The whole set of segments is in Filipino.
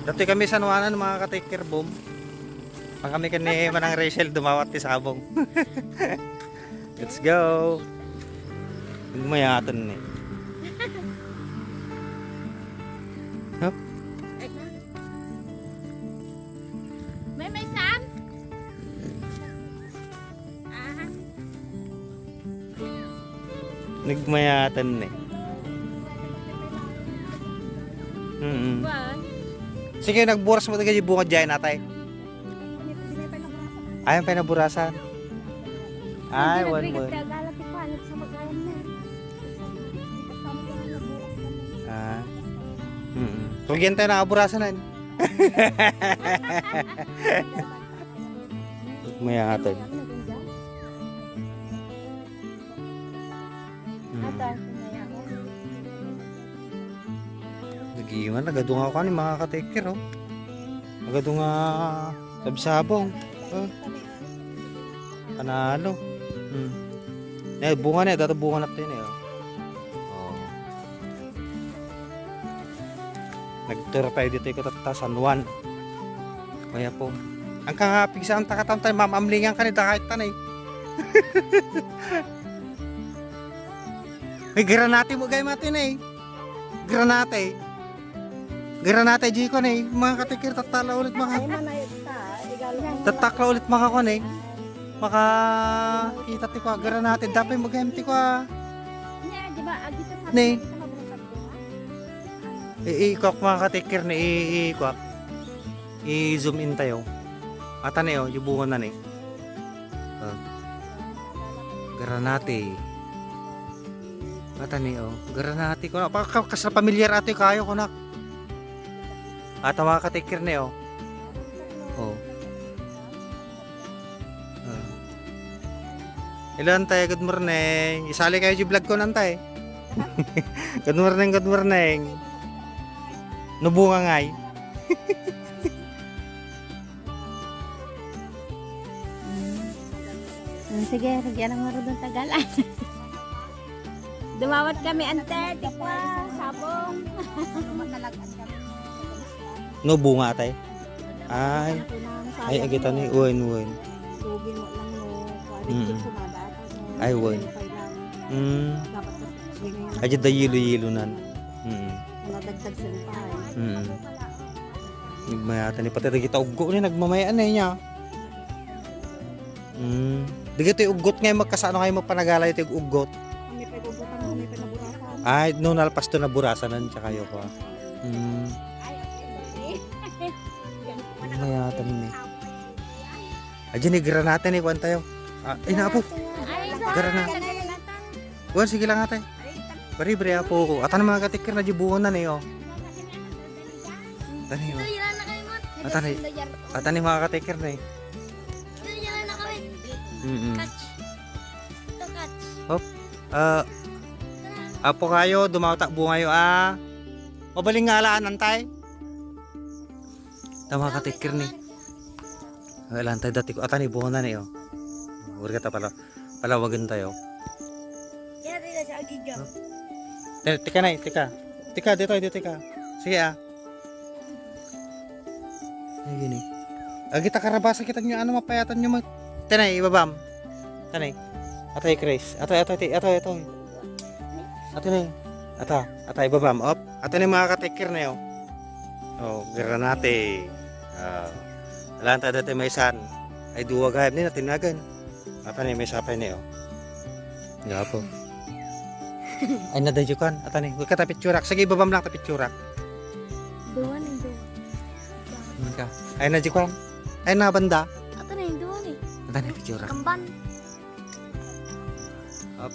Dati kami sa Nuanan mga ka-taker boom. Pag kami kani manang Rachel dumawat ti sabong. Let's go. Mayatan ni. Hop. May saan? Nagmayatan ni. Sige, nagburas mo tagay bunga diyan natay. Ay, ang pinaburasan. Ay, one. Ah. Tugyan tayo nakaburasan na. Mayatan. Nagiiwan, nagadunga ko ni mga ka-taker, oh. Nagadunga sabsabong. Oh. Panalo. Bunga na, dato bunga natin eh, oh. Oh. Nagtura tayo dito ko tata San Juan. Kaya po. Ang kangapig sa ang takatantay, mamamlingan ka ni kahit tanay. May granate mo gay matin eh. Granate. Granate di ko eh. Mga katikir tatala ulit maka. Tatakla ulit maka kon eh. Maka kita ti ko granate dapat mag-empty ko. Ne. Iikok mga katikir na iikok. I-zoom in tayo. Ata na yun, yung bunga na ni. Granate. Ata na yun, granate ko na. Kasra pamilyar ato yung kayo ko na. Ata mga katikir na yun. Oh. Hello antay, good morning. Isali kayo yung vlog ko nantay. Good morning, good morning. Nubunga ngay. Sige, nagyan ang marunong Tagalan. Dumawat kami ante, tikwa, sabong. Nubunga atay. Ay agita ni uwan. Ay uwan. Aja da yilo nan. Nagdagdag sa lupa. Nagmayatan ni pati kita uggo ni nagmamayaan na niya. Digito yung ugot ngayon magkasano kayo magpanagalay ito yung ugot. May pag-ugotan mo, may pinaburasan. Ay, noon alpas to na burasanan siya kayo ko. Mayatan ni. Ayan ni granate ni kuwan tayo. Ay na po. Granate. Kuwan sige lang atay. Bari apo. Atan mga katikir na jibuhon na niyo. Tani mo. Atani mga katikir na eh. Hop. Apo kayo, dumawtak bunga yo Mabaling nga alaan antay. Tama ka tikir ni. Wala antay dati ko atani bunga na niyo. Uri kata palawagan tayo. Kaya rin sa agigam. Tika na, tika dito. Sige Ay gini. Kita karabasa kita nyo ano mapayatan nyo mag Tanay, ibabam. Tanay. Atay, Chris. Atay. Ato na. Atay, ibabam. Op. Ato na mga katikir na yun. Oh, granate. Alaan tayo dati may san. Ay, duwag hayab nila, tinagan. Ato na may sapay na yun. Nga po. Ay, nadadyo kan. Ato na. Huwag ka tapit churak. Sige, ibabam lang tapit churak. Duwan. Ay, nadyo kan. Ay, nabanda. Ato na yung duwan eh. Tani picture. Kamban. Up.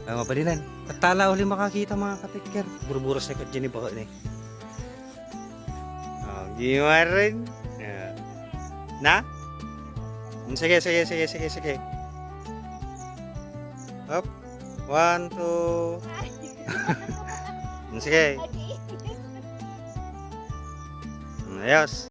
Ay mapalinan. Tatala uli makakita mga katiker. Buru-buru sa kanya ni baka ni. Gimarin. Na? Sige. Up. 1, 2. Sige. Ayos.